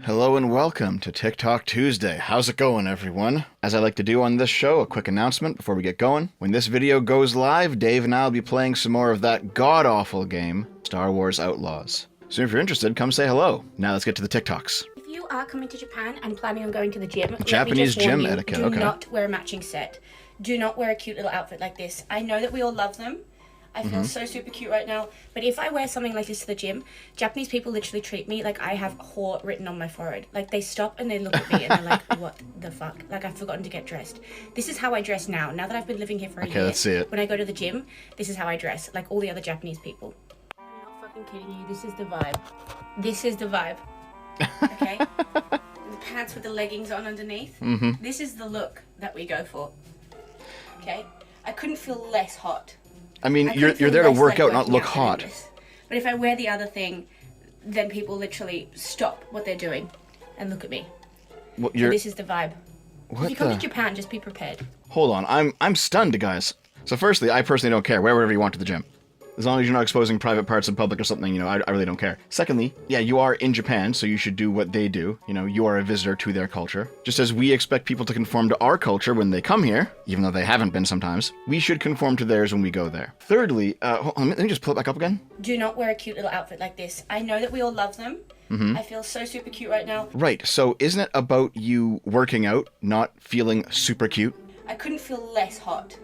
Hello and welcome to TikTok Tuesday. How's it going, everyone? As I like to do on this show, a quick announcement before we get going. When this video goes live, Dave and I will be playing some more of that god-awful game, Star Wars Outlaws. So if you're interested, come say hello. Now let's get to the TikToks. If you are coming to Japan and planning on going to the gym, Japanese let me just warn gym you, etiquette, do okay. not wear a matching set. Do not wear a cute little outfit like this. I know that we all love them. I feel so super cute right now. But if I wear something like this to the gym, Japanese people literally treat me like I have whore written on my forehead. Like, they stop and they look at me and they're like, what the fuck? Like, I've forgotten to get dressed. This is how I dress now. Now that I've been living here for a year. Let's see it. When I go to the gym, this is how I dress. Like all the other Japanese people. I'm not fucking kidding you. This is the vibe. This is the vibe. Okay? The pants with the leggings on underneath. This is the look that we go for. Okay? I couldn't feel less hot. I mean, you're there to work out, not look hot. But if I wear the other thing, then people literally stop what they're doing and look at me. Well, So this is the vibe. What If you come the? to Japan, just be prepared. Hold on, I'm stunned, guys. So firstly, I personally don't care. Wear whatever you want to the gym. As long as you're not exposing private parts in public or something, I really don't care. Secondly, yeah, you are in Japan, so you should do what they do. You are a visitor to their culture. Just as we expect people to conform to our culture when they come here, even though they haven't been sometimes, we should conform to theirs when we go there. Thirdly, hold on, let me just pull it back up again. Do not wear a cute little outfit like this. I know that we all love them. I feel so super cute right now. Right, so isn't it about you working out, not feeling super cute? I couldn't feel less hot.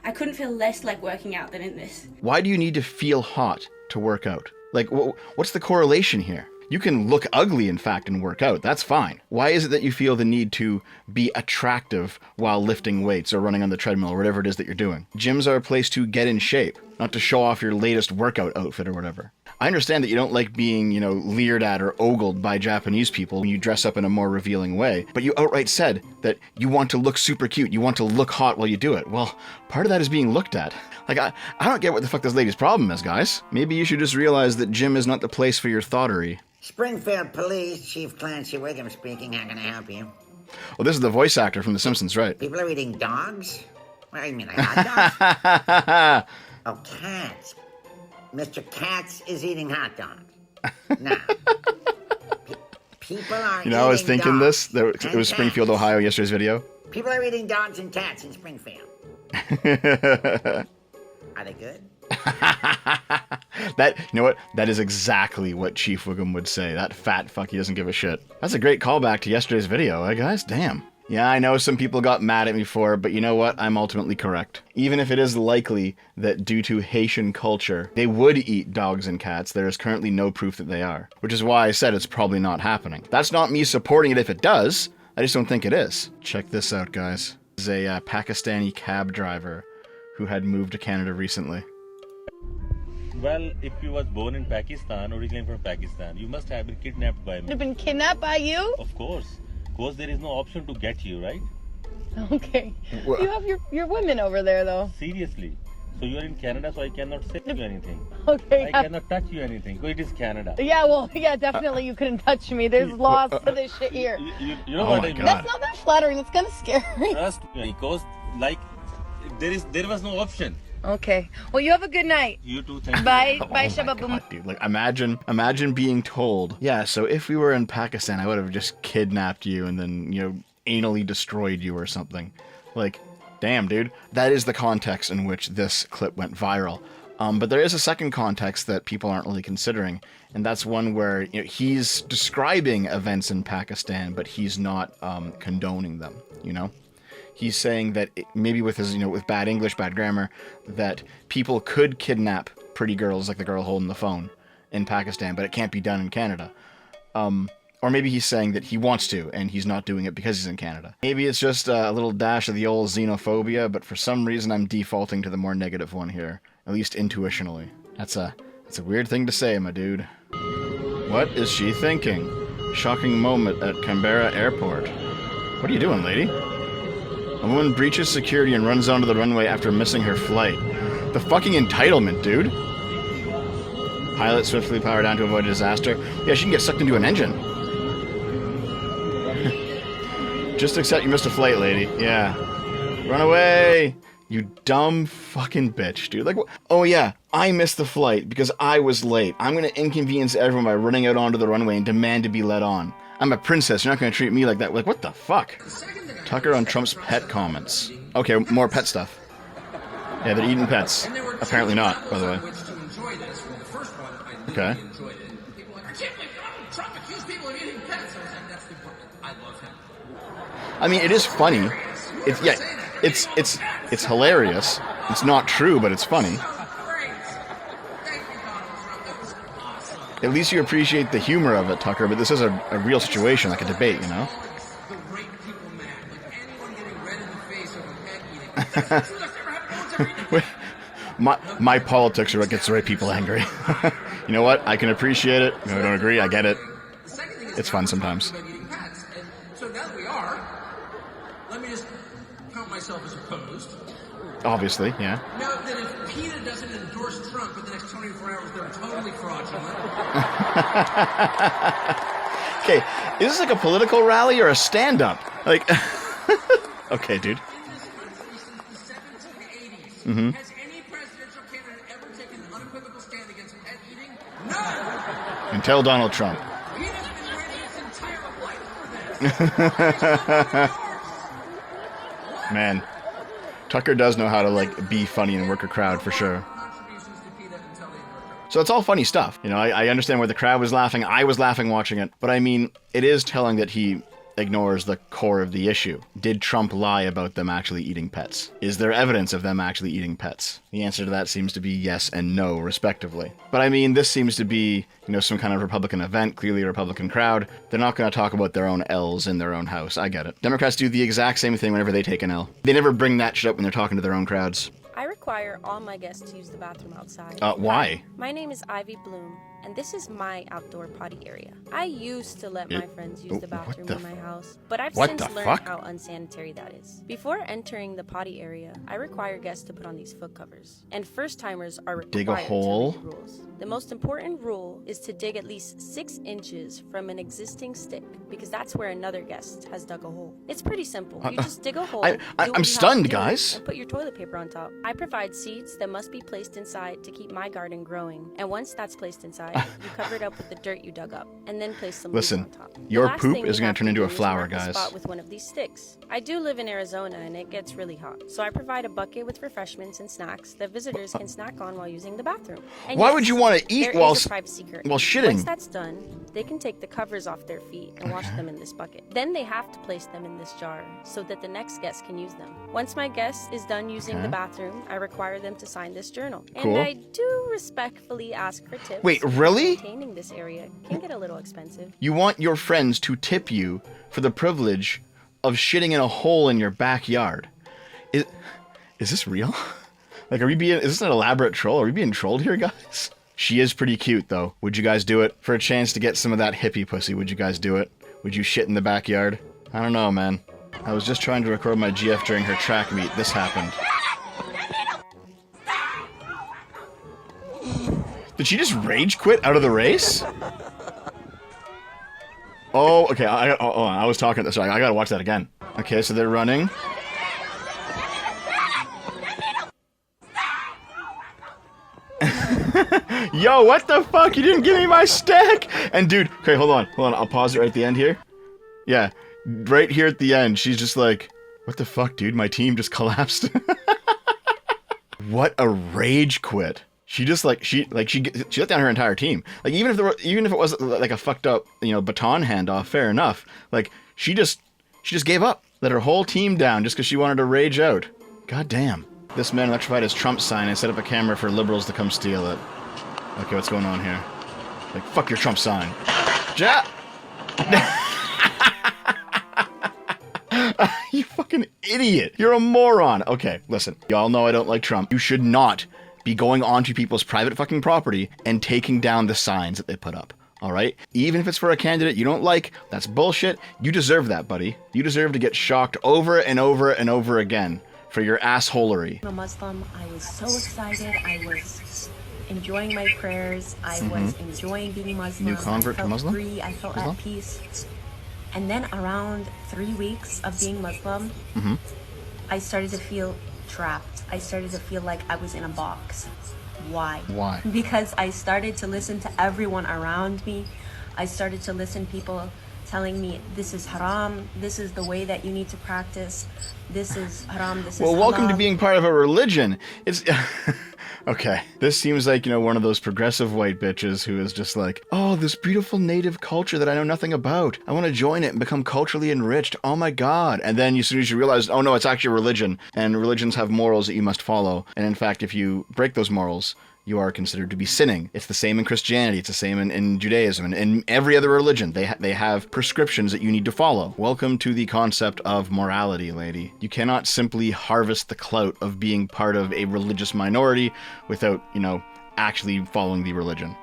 I couldn't feel less like working out than in this. Why do you need to feel hot to work out? Like, what's the correlation here? You can look ugly, in fact, and work out. That's fine. Why is it that you feel the need to be attractive while lifting weights or running on the treadmill or whatever it is that you're doing? Gyms are a place to get in shape, not to show off your latest workout outfit or whatever. I understand that you don't like being, leered at or ogled by Japanese people when you dress up in a more revealing way, but you outright said that you want to look super cute, you want to look hot while you do it. Well, part of that is being looked at. Like, I don't get what the fuck this lady's problem is, guys. Maybe you should just realize that gym is not the place for your thoughtery. Springfield Police, Chief Clancy Wiggum speaking. How can I help you? Well, this is the voice actor from The Simpsons, right? People are eating dogs? What do you mean, like hot dogs? Oh, cats. Mr. Katz is eating hot dogs. Now, people are eating I was thinking dogs this. It and was Springfield, cats. Ohio, yesterday's video. People are eating dogs and cats in Springfield. Are they good? That is exactly what Chief Wiggum would say. That fat fuck, he doesn't give a shit. That's a great callback to yesterday's video, guys? Damn. Yeah, I know some people got mad at me for it, but you know what? I'm ultimately correct. Even if it is likely that due to Haitian culture, they would eat dogs and cats, there is currently no proof that they are. Which is why I said it's probably not happening. That's not me supporting it if it does. I just don't think it is. Check this out, guys. This is a Pakistani cab driver who had moved to Canada recently. Well, if you was born in Pakistan, originally from Pakistan, you must have been kidnapped by me. Have been kidnapped by you? Of course. Because there is no option to get you, right? Okay. Wha- You have your women over there, though. Seriously. So you are in Canada, so I cannot say you anything. Okay. I cannot touch you anything. Because it is Canada. Yeah, well, yeah, definitely you couldn't touch me. There's laws to this shit here. You know Oh what my I mean? God. That's not that flattering. That's kind of scary. Trust me. Because, there was no option. Okay. Well, you have a good night. You too, thank you. Bye. Oh Bye, my Shababoom. God, dude. Like, imagine being told, yeah, so if we were in Pakistan, I would have just kidnapped you and then, anally destroyed you or something. Like, damn, dude. That is the context in which this clip went viral. But there is a second context that people aren't really considering, and that's one where he's describing events in Pakistan, but he's not condoning them, He's saying that maybe with his, with bad English, bad grammar, that people could kidnap pretty girls like the girl holding the phone in Pakistan, but it can't be done in Canada. Or maybe he's saying that he wants to, and he's not doing it because he's in Canada. Maybe it's just a little dash of the old xenophobia, but for some reason I'm defaulting to the more negative one here, at least intuitionally. That's a weird thing to say, my dude. What is she thinking? Shocking moment at Canberra Airport. What are you doing, lady? A woman breaches security and runs onto the runway after missing her flight. The fucking entitlement, dude. Pilot swiftly powered down to avoid a disaster. Yeah, she can get sucked into an engine. Just accept you missed a flight, lady. Yeah. Run away! You dumb fucking bitch, dude. Like, oh yeah, I missed the flight because I was late. I'm gonna inconvenience everyone by running out onto the runway and demand to be let on. I'm a princess. You're not going to treat me like that. Like, what the fuck? Tucker on Trump's pet comments. Okay, more pet stuff. Yeah, they're eating pets. Apparently not, by the way. Okay. I mean, it is funny. It's hilarious. It's not true, but it's funny. At least you appreciate the humor of it, Tucker, but this is a real situation, like a debate, you know? my politics are what gets the right people angry. You know what? I can appreciate it. No, I don't agree. I get it. It's fun sometimes. So now that we are, let me just count myself as opposed. Obviously, yeah. Note that if PETA doesn't endorse Trump in the next 24 hours, they're totally fraudulent. Okay, is this like a political rally or a stand-up? Like, okay, dude. Mm-hmm. Has any presidential candidate ever taken an unequivocal stand against pet eating? None! Until Donald Trump. PETA's been ready its entire life for this. Man, Tucker does know how to, like, be funny and work a crowd, for sure. So it's all funny stuff. You know, I understand where the crowd was laughing. I was laughing watching it. But I mean, it is telling that he ignores the core of the issue. Did Trump lie about them actually eating pets? Is there evidence of them actually eating pets? The answer to that seems to be yes and no, respectively. But I mean, this seems to be, you know, some kind of Republican event, clearly a Republican crowd. They're not going to talk about their own L's in their own house. I get it. Democrats do the exact same thing whenever they take an L. They never bring that shit up when they're talking to their own crowds. I require all my guests to use the bathroom outside. Why? My name is Ivy Bloom, and this is my outdoor potty area. I used to let my friends use the bathroom in my house, but I've since learned how unsanitary that is. Before entering the potty area, I require guests to put on these foot covers, and first-timers are required dig a hole. to read the rules. The most important rule is to dig at least 6 inches from an existing stick, because that's where another guest has dug a hole. It's pretty simple. You just dig a hole. I'm stunned, guys. And put your toilet paper on top. I provide seeds that must be placed inside to keep my garden growing. And once that's placed inside, you cover it up with the dirt you dug up, and then place some leaves on top. Your poop is going to turn into a flower, guys. Spot with one of these sticks. I do live in Arizona, and it gets really hot, so I provide a bucket with refreshments and snacks that visitors can snack on while using the bathroom. And why would you want to eat while shitting? Once that's done, they can take the covers off their feet and wash them in this bucket. Then they have to place them in this jar so that the next guest can use them. Once my guest is done using the bathroom, I require them to sign this journal. Cool. And I do respectfully ask for tips. Wait, really? Maintaining this area can get a little expensive. You want your friends to tip you for the privilege of shitting in a hole in your backyard. Is this real? Like, is this an elaborate troll? Are we being trolled here, guys? She is pretty cute, though. Would you guys do it? For a chance to get some of that hippie pussy, would you guys do it? Would you shit in the backyard? I don't know, man. I was just trying to record my GF during her track meet. This happened. Did she just rage quit out of the race? Oh, okay. I was talking. Sorry, I gotta watch that again. Okay, so they're running. Yo, what the fuck? You didn't give me my stack! And dude, okay, hold on. I'll pause it right at the end here. Yeah, right here at the end, she's just like, what the fuck, dude? My team just collapsed. What a rage quit. She just she let down her entire team. Like even if it was like a fucked up, you know, baton handoff, fair enough. Like she just gave up. Let her whole team down just because she wanted to rage out. God damn. This man electrified his Trump sign and set up a camera for liberals to come steal it. Okay, what's going on here? Like, fuck your Trump sign. You fucking idiot. You're a moron. Okay, listen. Y'all know I don't like Trump. You should not be going onto people's private fucking property and taking down the signs that they put up. All right? Even if it's for a candidate you don't like, that's bullshit. You deserve that, buddy. You deserve to get shocked over and over and over again for your assholery. I'm a Muslim. I was so excited. I was enjoying my prayers. I was enjoying being Muslim. New convert to Muslim? Free. I felt at peace. And then around 3 weeks of being Muslim, I started to feel trapped. I started to feel like I was in a box. Why? Because I started to listen to everyone around me. I started to listen to telling me this is haram, this is the way that you need to practice, this is haram, this is Well, welcome to halal. being part of a religion. It's okay. This seems like, one of those progressive white bitches who is just like, oh, this beautiful native culture that I know nothing about. I want to join it and become culturally enriched. Oh my God. And then as soon as you realize, oh no, it's actually a religion, and religions have morals that you must follow. And in fact, if you break those morals, you are considered to be sinning. It's the same in Christianity. It's the same in Judaism and in every other religion. They have prescriptions that you need to follow. Welcome to the concept of morality, lady. You cannot simply harvest the clout of being part of a religious minority without, actually following the religion.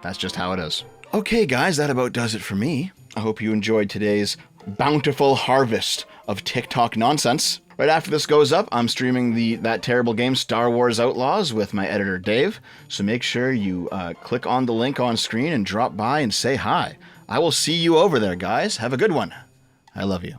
That's just how it is. Okay, guys, that about does it for me. I hope you enjoyed today's bountiful harvest of TikTok nonsense. Right after this goes up, I'm streaming that terrible game Star Wars Outlaws with my editor Dave, so make sure you click on the link on screen and drop by and say hi. I will see you over there, guys. Have a good one. I love you.